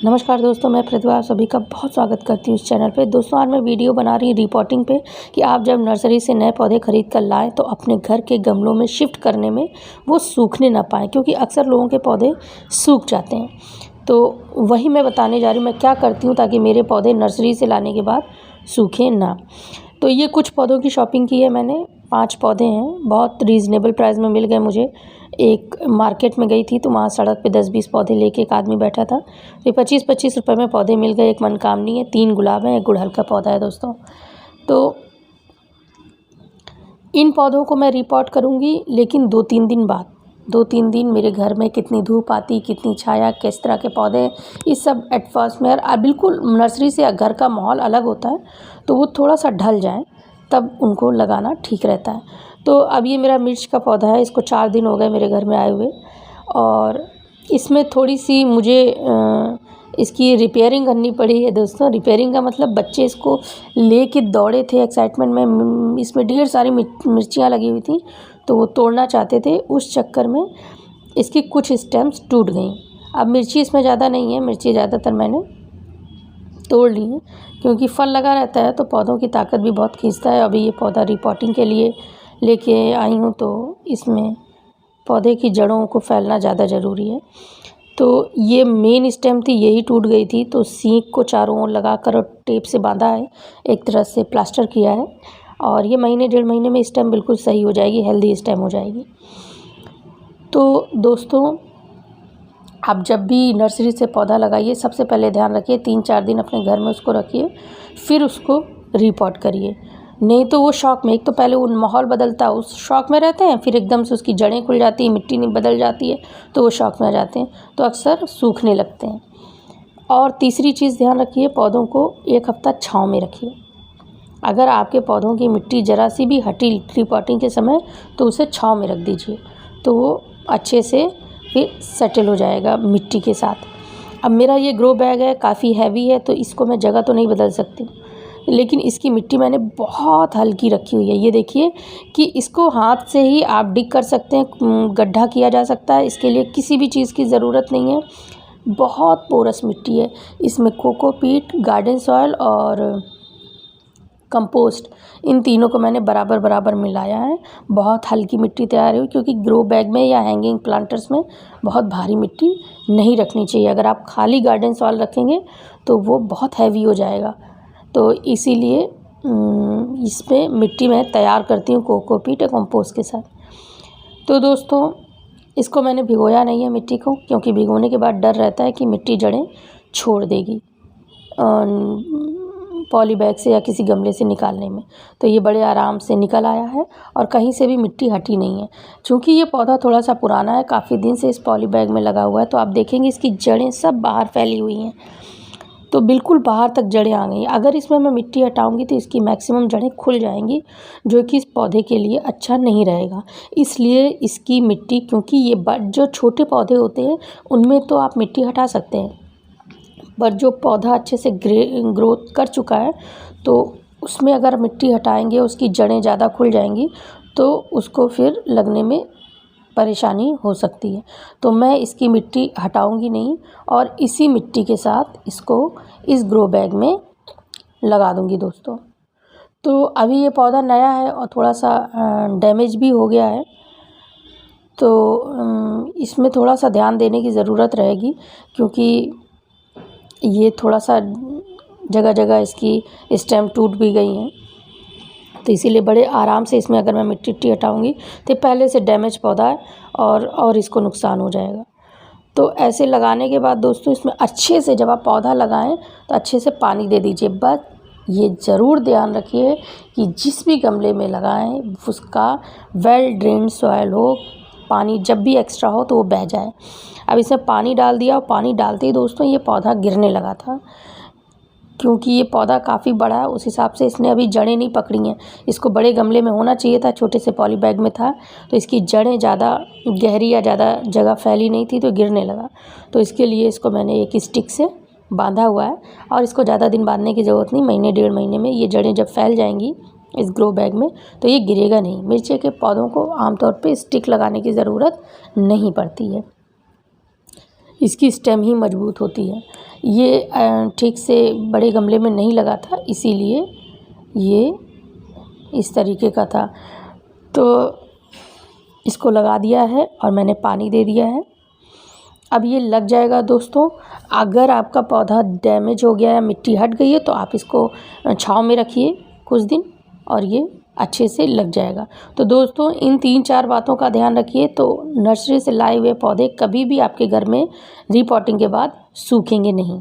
नमस्कार दोस्तों, मैं प्रतिभा आप सभी का बहुत स्वागत करती हूँ इस चैनल पे। दोस्तों आज मैं वीडियो बना रही हूँ रिपोर्टिंग पे कि आप जब नर्सरी से नए पौधे खरीद कर लाएँ तो अपने घर के गमलों में शिफ्ट करने में वो सूखने ना पाएँ, क्योंकि अक्सर लोगों के पौधे सूख जाते हैं। तो वही मैं बताने जा रही हूँ मैं क्या करती हूँ ताकि मेरे पौधे नर्सरी से लाने के बाद सूखें ना। तो ये कुछ पौधों की शॉपिंग की है मैंने। 5 पौधे हैं, बहुत रीज़नेबल प्राइस में मिल गए मुझे। एक मार्केट में गई थी तो वहाँ सड़क पे 10-20 पौधे लेके एक आदमी बैठा था, तो 25-25 रुपये में पौधे मिल गए। एक मनकामनी है, 3 गुलाब हैं, एक गुड़हल का पौधा है दोस्तों। तो इन पौधों को मैं रिपोर्ट करूँगी, लेकिन 2-3 दिन बाद। 2-3 दिन मेरे घर में कितनी धूप आती, कितनी छाया, किस तरह के पौधे, ये सब एटमॉस्फेयर बिल्कुल नर्सरी से घर का माहौल अलग होता है, तो वो थोड़ा सा ढल जाए तब उनको लगाना ठीक रहता है। तो अब ये मेरा मिर्च का पौधा है, इसको 4 दिन हो गए मेरे घर में आए हुए, और इसमें थोड़ी सी मुझे इसकी रिपेयरिंग करनी पड़ी है दोस्तों। रिपेयरिंग का मतलब बच्चे इसको लेके दौड़े थे एक्साइटमेंट में। इसमें ढेर सारी मिर्चियाँ लगी हुई थी, तो वो तोड़ना चाहते थे। उस चक्कर में इसकी कुछ स्टेम्स टूट गई। अब मिर्ची इसमें ज़्यादा नहीं है, मिर्ची ज़्यादातर मैंने तोड़ ली है, क्योंकि फल लगा रहता है तो पौधों की ताकत भी बहुत खींचता है। अभी ये पौधा रिपोर्टिंग के लिए लेके आई हूँ, तो इसमें पौधे की जड़ों को फैलना ज़्यादा ज़रूरी है। तो ये मेन स्टेम थी, यही टूट गई थी, तो सींक को चारों ओर लगा कर और टेप से बांधा है, एक तरह से प्लास्टर किया है, और ये महीने 1.5 महीने में स्टेम बिल्कुल सही हो जाएगी, हेल्दी स्टेम हो जाएगी। तो दोस्तों आप जब भी नर्सरी से पौधा लगाइए, सबसे पहले ध्यान रखिए 3-4 दिन अपने घर में उसको रखिए, फिर उसको रिपोर्ट करिए। नहीं तो वो शौक में, एक तो पहले वो माहौल बदलता है, उस शौक में रहते हैं, फिर एकदम से उसकी जड़ें खुल जाती हैं, मिट्टी नहीं बदल जाती है, तो वो शौक में आ जाते हैं, तो अक्सर सूखने लगते हैं। और तीसरी चीज़ ध्यान रखिए, पौधों को 1 हफ्ता छाँव में रखिए। अगर आपके पौधों की मिट्टी ज़रा सी भी हटी रिपोर्टिंग के समय, तो उसे छाँव में रख दीजिए, तो वो अच्छे से फिर सेटल हो जाएगा मिट्टी के साथ। अब मेरा ये ग्रो बैग है, काफ़ी हैवी है, तो इसको मैं जगह तो नहीं बदल सकती, लेकिन इसकी मिट्टी मैंने बहुत हल्की रखी हुई है। ये देखिए कि इसको हाथ से ही आप डिग कर सकते हैं, गड्ढा किया जा सकता है, इसके लिए किसी भी चीज़ की ज़रूरत नहीं है। बहुत पोरस मिट्टी है, इसमें कोकोपीट, गार्डन सॉइल और कंपोस्ट, इन तीनों को मैंने बराबर बराबर मिलाया है। बहुत हल्की मिट्टी तैयार हुई, क्योंकि ग्रो बैग में या हैंगिंग प्लांटर्स में बहुत भारी मिट्टी नहीं रखनी चाहिए। अगर आप खाली गार्डन सॉइल रखेंगे तो वो बहुत हैवी हो जाएगा, तो इसीलिए इसमें मिट्टी मैं तैयार करती हूँ कोकोपीट या कंपोस्ट के साथ। तो दोस्तों इसको मैंने भिगोया नहीं है मिट्टी को, क्योंकि भिगोने के बाद डर रहता है कि मिट्टी जड़ें छोड़ देगी पॉली बैग से या किसी गमले से निकालने में। तो ये बड़े आराम से निकल आया है और कहीं से भी मिट्टी हटी नहीं है। चूँकि ये पौधा थोड़ा सा पुराना है, काफ़ी दिन से इस पॉली बैग में लगा हुआ है, तो आप देखेंगे इसकी जड़ें सब बाहर फैली हुई हैं, तो बिल्कुल बाहर तक जड़ें आ गई। अगर इसमें मैं मिट्टी हटाऊंगी तो इसकी मैक्सिमम जड़ें खुल जाएंगी, जो कि इस पौधे के लिए अच्छा नहीं रहेगा। इसलिए इसकी मिट्टी, क्योंकि ये जो छोटे पौधे होते हैं उनमें तो आप मिट्टी हटा सकते हैं, पर जो पौधा अच्छे से ग्रोथ कर चुका है तो उसमें अगर मिट्टी हटाएंगे, उसकी जड़ें ज़्यादा खुल जाएंगी, तो उसको फिर लगने में परेशानी हो सकती है। तो मैं इसकी मिट्टी हटाऊंगी नहीं, और इसी मिट्टी के साथ इसको इस ग्रो बैग में लगा दूंगी दोस्तों। तो अभी ये पौधा नया है और थोड़ा सा डैमेज भी हो गया है, तो इसमें थोड़ा सा ध्यान देने की ज़रूरत रहेगी, क्योंकि ये थोड़ा सा जगह जगह इसकी स्टेम टूट भी गई हैं, तो इसीलिए बड़े आराम से इसमें अगर मैं मिट्टी हटाऊंगी तो पहले से डैमेज पौधा है और इसको नुकसान हो जाएगा। तो ऐसे लगाने के बाद दोस्तों इसमें अच्छे से, जब आप पौधा लगाएं तो अच्छे से पानी दे दीजिए। बस ये ज़रूर ध्यान रखिए कि जिस भी गमले में लगाएं उसका वेल ड्रेन्ड सॉइल हो, पानी जब भी एक्स्ट्रा हो तो वो बह जाए। अब इसमें पानी डाल दिया, और पानी डालते ही दोस्तों ये पौधा गिरने लगा था, क्योंकि ये पौधा काफ़ी बड़ा है, उस हिसाब से इसने अभी जड़ें नहीं पकड़ी हैं। इसको बड़े गमले में होना चाहिए था, छोटे से पॉली बैग में था, तो इसकी जड़ें ज़्यादा गहरी या ज़्यादा जगह फैली नहीं थी, तो गिरने लगा। तो इसके लिए इसको मैंने एक स्टिक से बांधा हुआ है, और इसको ज़्यादा दिन बांधने की ज़रूरत नहीं, महीने 1.5 महीने में ये जड़ें जब फैल जाएंगी इस ग्रो बैग में तो ये गिरेगा नहीं। मिर्ची के पौधों को आमतौर पे स्टिक लगाने की ज़रूरत नहीं पड़ती है। इसकी स्टेम ही मजबूत होती है। ये ठीक से बड़े गमले में नहीं लगा था, इसीलिए ये इस तरीके का था। तो इसको लगा दिया है और मैंने पानी दे दिया है। अब ये लग जाएगा दोस्तों। अगर आपका पौधा डैमेज हो गया है, मिट्टी हट गई है, तो आप इसको छाँव में रखिए कुछ दिन और ये अच्छे से लग जाएगा। तो दोस्तों इन 3-4 बातों का ध्यान रखिए, तो नर्सरी से लाए हुए पौधे कभी भी आपके घर में रीपॉटिंग के बाद सूखेंगे नहीं।